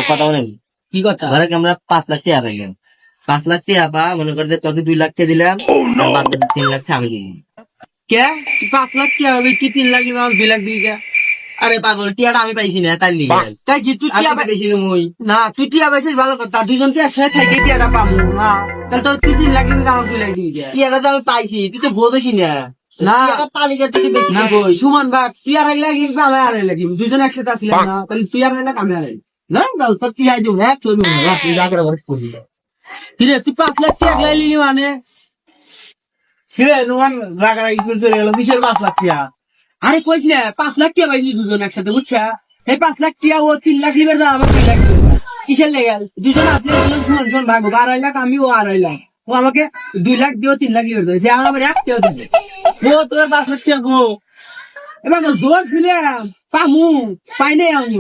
কথা বলেন কি কথা? ধরে আমরা 5 লাখ টাকা পাইলাম, 5 লাখ টাকা পা মনে করে যে তোকে 2 লাখ টাকা দিলাম, আর বাদ বাকি 3 লাখ টাকা আমি দিলাম। কে? 5 লাখ টাকা হবে কি 3 লাখ দিবে, আমার 2 লাখ দিবি কে? আরে পাগল, টিয়াটা আমি পাইছি না তাই লিগে তাই কি তুই টিয়া বেশি মই না, তুই টিয়া পাইছিস ভালো কথা, দুজন তুই একসাথে থাকি টিয়াটা পাবো না, তাহলে তো তুই 3 লাখ দিবি, আমার 2 লাখ দিবি কে? টিয়াটা তো আমি পাইছি, তুই তো বউ বেশি না না। টিয়াটা তালিকার থেকে বেশি না, বই সুমন ভাগ, তুই 2.5 লাখ দিবি, আমি 2.5 লাখ দিবি, দুজন একসাথে আসলাম না, তাহলে তুই 2.5 লাখ, আমি 2.5 লাখ। না না তোর টিয়া দিব না, তোর দিব না, তুই যা করে বলে করি কিরে তুই 5 লাখ টাকা একলাই লিলি মানে? ছিড়ে নুমান রাগারাগি করে চলে গেল, কিসের 5 লাখ টাকা? আরে কইস না, 5 লাখ টাকা পাইছি দুজন একসাথে, বুঝছা? এই 5 লাখ টাকা ও 3 লাখ লিবার দাম, আমার 2 লাখ দিবে। কিসের লেগেল? দুজন আসলে দুজন সমান সমান ভাগ হবে, 2.5 লাখ আমি, ও 2.5 লাখ। ও আমাকে 2 লাখ দিও, 3 লাখ লিবার দেবে, সে আমার 1 টাকা দিবে। ও তোর 5 লাখ টাকা গো। এবার দৌড় ছিলাম, পামু, পাই নাই আমি।